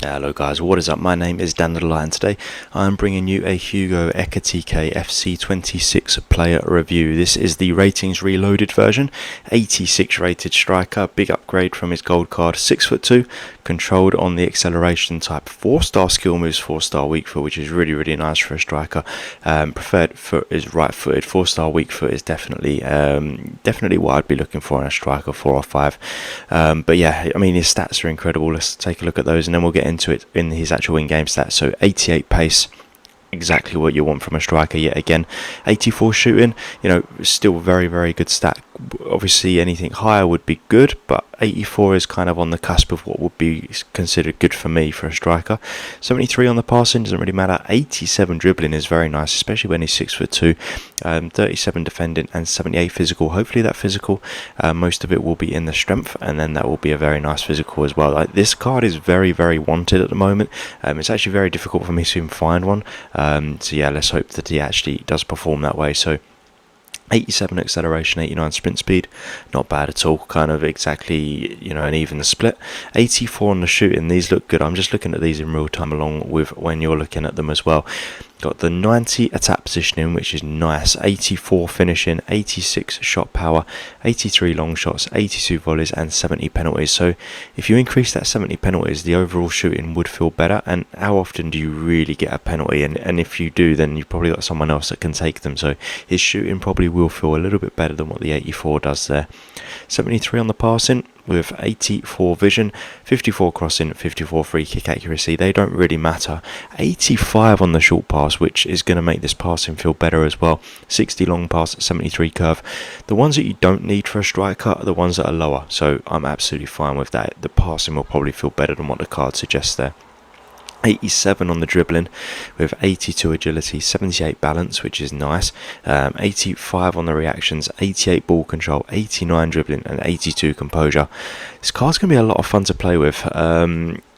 Hello guys, what is up? My name is Dan the Light, and today I'm bringing you a Hugo Ekitike FC26 player review. This is the Ratings Reloaded version, 86 rated striker, big upgrade from his gold card, 6'2", controlled on the acceleration type, 4-star skill moves, 4-star weak foot, which is really nice for a striker. Preferred foot is right footed, 4-star weak foot is definitely what I'd be looking for in a striker, 4 or 5. But yeah, I mean his stats are incredible. Let's take a look at those and then we'll get into it in his actual in-game stats. So 88 pace, exactly what you want from a striker yet again. 84 shooting, you know, still very good stat. Obviously anything higher would be good, but 84 is kind of on the cusp of what would be considered good for me for a striker. 73 on the passing, doesn't really matter. 87 dribbling is very nice, especially when he's 6'2". 37 defending and 78 physical. Hopefully that physical, most of it will be in the strength, and then that will be a very nice physical as well. Like, this card is very wanted at the moment. It's actually very difficult for me to even find one. So yeah, let's hope that he actually does perform that way. So 87 acceleration, 89 sprint speed, not bad at all, kind of exactly, you know, an even split. 84 on the shooting, these look good. I'm just looking at these in real time along with when you're looking at them as well. Got the 90 attack positioning, which is nice, 84 finishing, 86 shot power, 83 long shots, 82 volleys and 70 penalties. So if you increase that 70 penalties, the overall shooting would feel better. And how often do you really get a penalty? And if you do, then you've probably got someone else that can take them. So his shooting probably will feel a little bit better than what the 84 does there. 73 on the passing, with 84 vision, 54 crossing, 54 free kick accuracy. They don't really matter. 85 on the short pass, which is going to make this passing feel better as well. 60 long pass, 73 curve. The ones that you don't need for a striker are the ones that are lower, so I'm absolutely fine with that. The passing will probably feel better than what the card suggests there. 87 on the dribbling with 82 agility, 78 balance, which is nice. 85 on the reactions, 88 ball control, 89 dribbling and 82 composure. This card's going to be a lot of fun to play with.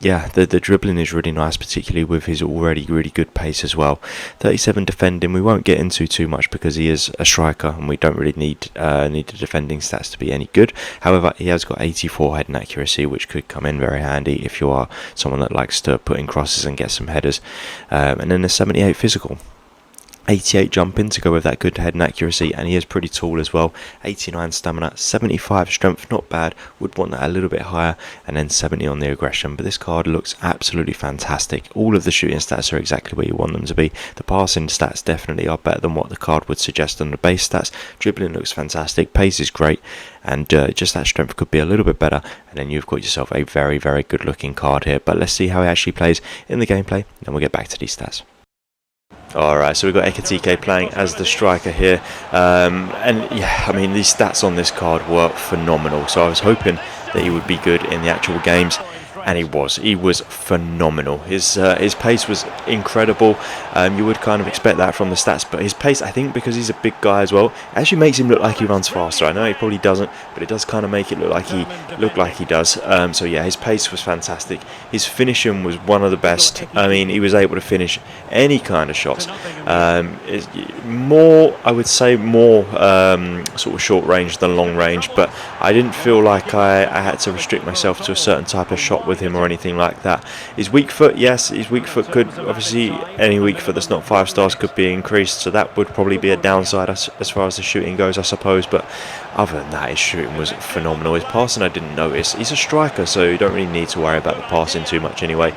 Yeah, the dribbling is really nice, particularly with his already really good pace as well. 37 defending, we won't get into too much because he is a striker and we don't really need the defending stats to be any good. However, he has got 84 heading accuracy, which could come in very handy if you are someone that likes to put in crosses and get some headers. And then the 78 physical. 88 jumping to go with that good head and accuracy, and he is pretty tall as well. 89 stamina, 75 strength, not bad, would want that a little bit higher, and then 70 on the aggression. But this card looks absolutely fantastic. All of the shooting stats are exactly where you want them to be. The passing stats definitely are better than what the card would suggest on the base stats. Dribbling looks fantastic, pace is great, and just that strength could be a little bit better, and then you've got yourself a very good looking card here. But let's see how he actually plays in the gameplay, then we'll get back to these stats. Alright, so we've got Ekitike playing as the striker here, and yeah, I mean these stats on this card were phenomenal, so I was hoping that he would be good in the actual games, and he was phenomenal. His pace was incredible. You would kind of expect that from the stats, but his pace, I think because he's a big guy as well, actually makes him look like he runs faster. I know he probably doesn't, but it does kind of make it look like he does. So yeah, his pace was fantastic. His finishing was one of the best. I mean, he was able to finish any kind of shots. I would say more sort of short range than long range, but I didn't feel like I had to restrict myself to a certain type of shot with him or anything like that. His weak foot, yes, his weak foot could, obviously any weak foot that's not 5 stars could be increased, so that would probably be a downside as far as the shooting goes, I suppose. But other than that, his shooting was phenomenal. His passing I didn't notice. He's a striker, so you don't really need to worry about the passing too much anyway.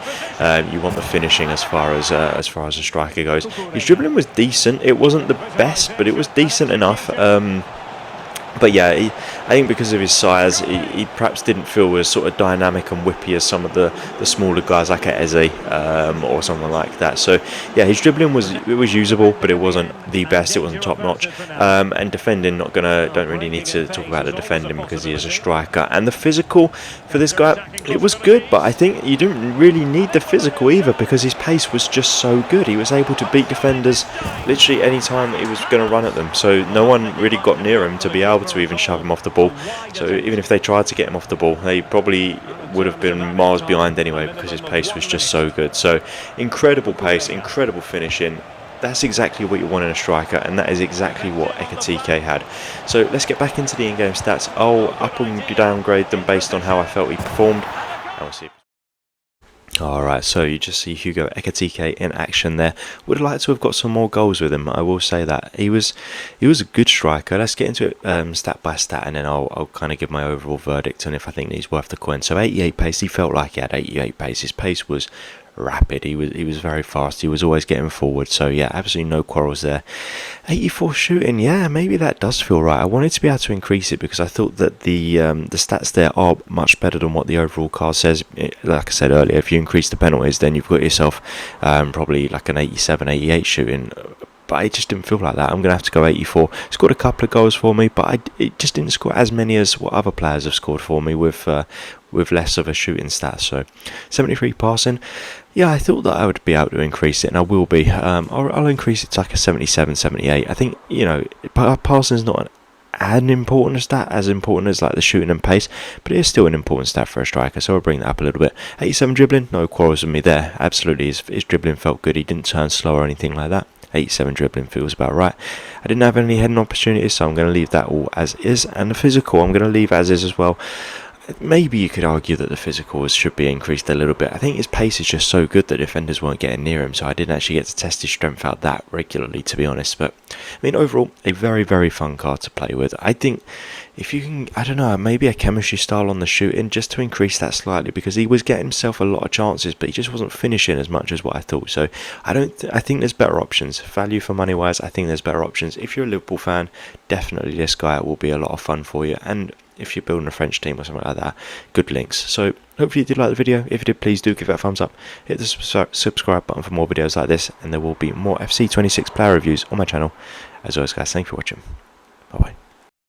You want the finishing as far as a striker goes. His dribbling was decent. It wasn't the best, but it was decent enough. But yeah, I think because of his size, he perhaps didn't feel as sort of dynamic and whippy as some of the smaller guys like a Eze or someone like that. So yeah, his dribbling was usable, but it wasn't the best. It wasn't top notch. And defending, don't really need to talk about the defending because he is a striker. And the physical for this guy, it was good, but I think you didn't really need the physical either because his pace was just so good. He was able to beat defenders literally any time he was going to run at them. So no one really got near him to be able to even shove him off the ball. So even if they tried to get him off the ball, they probably would have been miles behind anyway because his pace was just so good. So incredible pace, incredible finishing. That's exactly what you want in a striker, and that is exactly what Ekitike had. So let's get back into the in-game stats. I'll up and downgrade them based on how I felt he performed, and we'll see. Alright, so you just see Hugo Ekitike in action there. Would have liked to have got some more goals with him, I will say that. He was a good striker. Let's get into it stat by stat, and then I'll kind of give my overall verdict on if I think he's worth the coin. So 88 pace, he felt like he had 88 pace. His pace was rapid. He was very fast. He was always getting forward. So yeah, absolutely no quarrels there. 84 shooting, yeah, maybe that does feel right. I wanted to be able to increase it because I thought that the stats there are much better than what the overall card says. Like I said earlier, if you increase the penalties, then you've got yourself probably like an 87, 88 shooting. But it just didn't feel like that. I'm going to have to go 84. Scored a couple of goals for me, but it just didn't score as many as what other players have scored for me with less of a shooting stat. So 73 passing. Yeah, I thought that I would be able to increase it, and I will be. I'll increase it to like a 77, 78. I think, passing is not an important stat, as important as like the shooting and pace, but it is still an important stat for a striker, so I'll bring that up a little bit. 87 dribbling, no quarrels with me there. Absolutely, his dribbling felt good. He didn't turn slow or anything like that. 87 dribbling feels about right. I didn't have any heading opportunities, so I'm going to leave that all as is, and the physical I'm going to leave as is as well. Maybe you could argue that the physical should be increased a little bit. I think his pace is just so good that defenders weren't getting near him, so I didn't actually get to test his strength out that regularly, to be honest. But I mean, overall, a very, very fun card to play with. I think if you can, I don't know, maybe a chemistry style on the shooting just to increase that slightly, because he was getting himself a lot of chances, but he just wasn't finishing as much as what I thought. So I think there's better options. Value for money wise, I think there's better options. If you're a Liverpool fan, definitely this guy will be a lot of fun for you. And if you're building a French team or something like that, good links. So hopefully you did like the video. If you did, please do give it a thumbs up. Hit the subscribe button for more videos like this, and there will be more FC26 player reviews on my channel. As always, guys, thank you for watching. Bye bye.